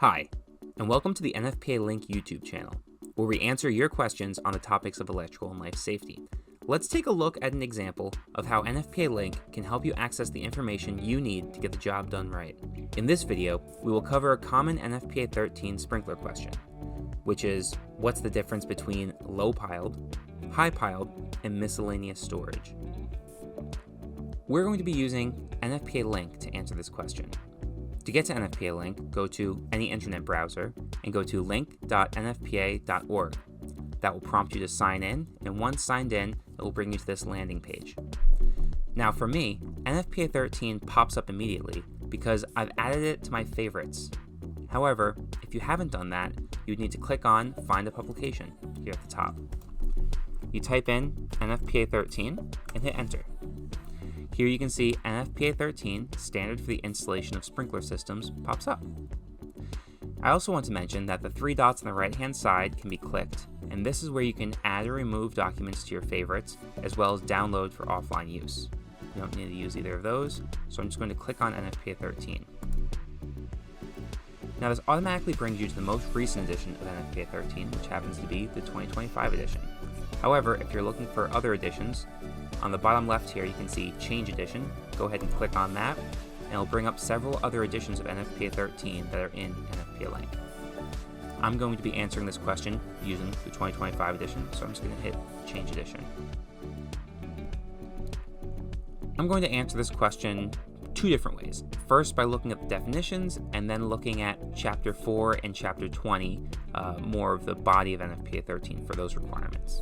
Hi, and welcome to the NFPA LiNK YouTube channel, where we answer your questions on the topics of electrical and life safety. Let's take a look at an example of how NFPA LiNK can help you access the information you need to get the job done right. In this video, we will cover a common NFPA 13 sprinkler question, which is, what's the difference between low-piled, high-piled, and miscellaneous storage? We're going to be using NFPA LiNK to answer this question. To get to NFPA LiNK, go to any internet browser and go to link.nfpa.org. That will prompt you to sign in, and once signed in, it will bring you to this landing page. Now for me, NFPA 13 pops up immediately because I've added it to my favorites. However, if you haven't done that, you would need to click on Find a Publication here at the top. You type in NFPA 13 and hit Enter. Here you can see NFPA 13, standard for the installation of sprinkler systems, pops up. I also want to mention that the three dots on the right-hand side can be clicked, and this is where you can add or remove documents to your favorites, as well as download for offline use. You don't need to use either of those, so I'm just going to click on NFPA 13. Now this automatically brings you to the most recent edition of NFPA 13, which happens to be the 2025 edition. However, if you're looking for other editions, on the bottom left here you can see Change Edition. Go ahead and click on that, and it'll bring up several other editions of NFPA 13 that are in NFPA LiNK. I'm going to be answering this question using the 2025 edition, so I'm just going to hit Change Edition. I'm going to answer this question two different ways. First, by looking at the definitions, and then looking at Chapter 4 and Chapter 20, more of the body of NFPA 13 for those requirements.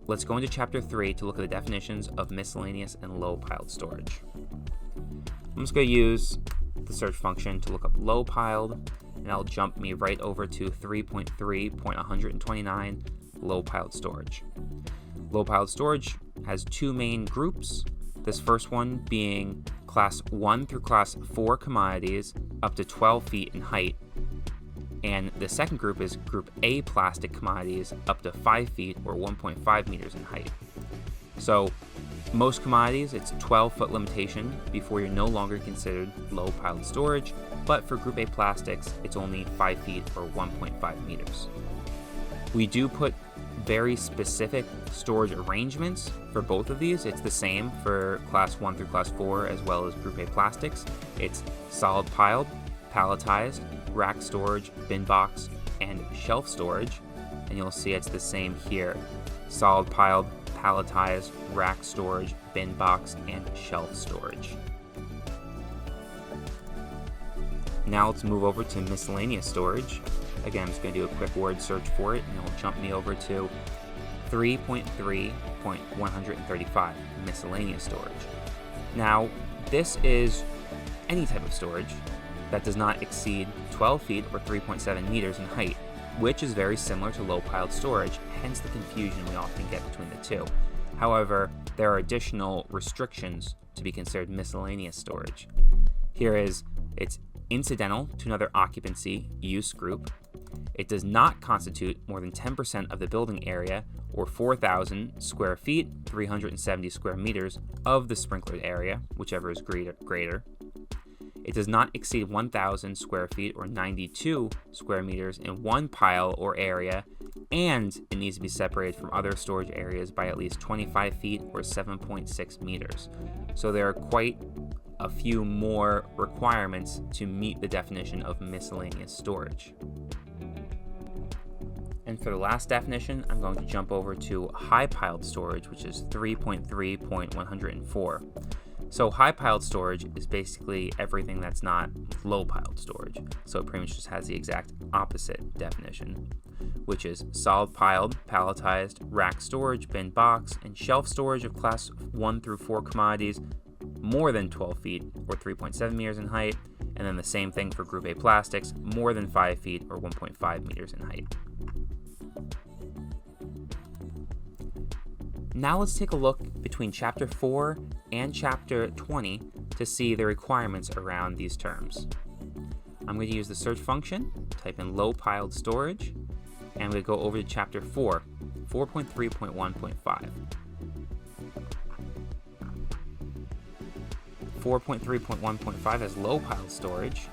Let's go into Chapter 3 to look at the definitions of miscellaneous and low-piled storage. I'm just going to use the search function to look up low-piled, and that'll jump me right over to 3.3.129 low-piled storage. Low-piled storage has two main groups. This first one being Class 1 through Class 4 commodities up to 12 feet in height. And the second group is Group A plastic commodities up to 5 feet or 1.5 meters in height. So most commodities, it's 12-foot limitation before you're no longer considered low-piled storage, but for Group A plastics, it's only 5 feet or 1.5 meters. We do put very specific storage arrangements for both of these. It's the same for Class 1 through Class 4 as well as Group A plastics. It's solid piled, palletized, rack storage, bin box, and shelf storage. And you'll see it's the same here. Solid piled, palletized, rack storage, bin box, and shelf storage. Now let's move over to miscellaneous storage. Again, I'm just going to do a quick word search for it, and it'll jump me over to 3.3.135, miscellaneous storage. Now, this is any type of storage that does not exceed 12 feet or 3.7 meters in height, which is very similar to low-piled storage, hence the confusion we often get between the two. However, there are additional restrictions to be considered miscellaneous storage. Here is, it's incidental to another occupancy use group. It does not constitute more than 10% of the building area or 4,000 square feet, 370 square meters of the sprinklered area, whichever is greater. It does not exceed 1,000 square feet or 92 square meters in one pile or area, and it needs to be separated from other storage areas by at least 25 feet or 7.6 meters. So there are quite a few more requirements to meet the definition of miscellaneous storage. And for the last definition, I'm going to jump over to high-piled storage, which is 3.3.104. So high-piled storage is basically everything that's not low-piled storage. So it pretty much just has the exact opposite definition, which is solid piled, palletized, rack storage, bin box, and shelf storage of Class 1 through 4 commodities more than 12 feet or 3.7 meters in height, and then the same thing for Group A plastics, more than 5 feet or 1.5 meters in height. Now let's take a look between Chapter 4 and Chapter 20 to see the requirements around these terms. I'm going to use the search function, type in low-piled storage, and I'm going to go over to Chapter 4, 4.3.1.5. 4.3.1.5 has low-piled storage,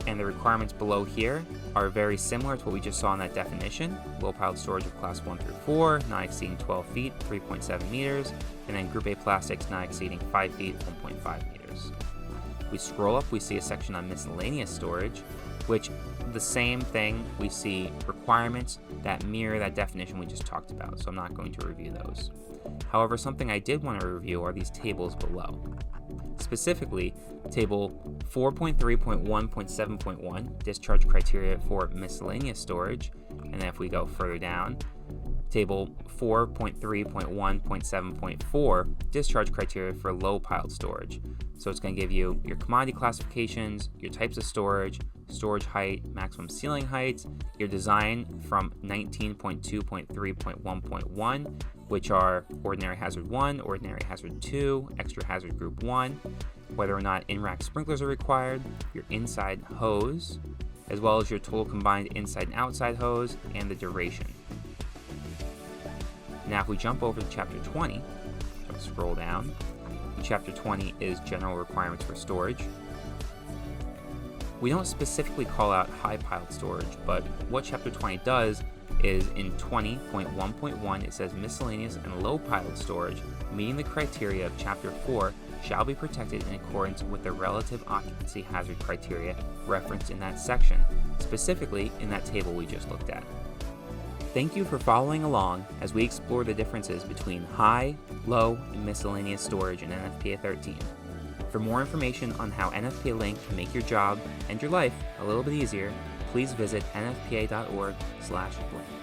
And the requirements below here are very similar to what we just saw in that definition. Low piled storage of class 1 through 4, not exceeding 12 feet, 3.7 meters, and then group A plastics not exceeding 5 feet, 1.5 meters. We scroll up, we see a section on miscellaneous storage, which the same thing, we see requirements that mirror that definition we just talked about, so I'm not going to review those. However, something I did want to review are these tables below. Specifically, table 4.3.1.7.1, discharge criteria for miscellaneous storage, and then if we go further down, table 4.3.1.7.4, discharge criteria for low piled storage. So it's going to give you your commodity classifications, your types of storage, storage height, maximum ceiling heights, your design from 19.2.3.1.1, which are ordinary hazard 1, ordinary hazard 2, extra hazard group 1, whether or not in-rack sprinklers are required, your inside hose, as well as your total combined inside and outside hose, and the duration. Now if we jump over to chapter 20, so scroll down, chapter 20 is general requirements for storage. We don't specifically call out high piled storage, but what chapter 20 does is in 20.1.1 it says miscellaneous and low piled storage meeting the criteria of chapter 4 shall be protected in accordance with the relative occupancy hazard criteria referenced in that section, specifically in that table we just looked at. Thank you for following along as we explore the differences between high, low, and miscellaneous storage in NFPA 13. For more information on how NFPA LiNK can make your job and your life a little bit easier, please visit nfpa.org/link.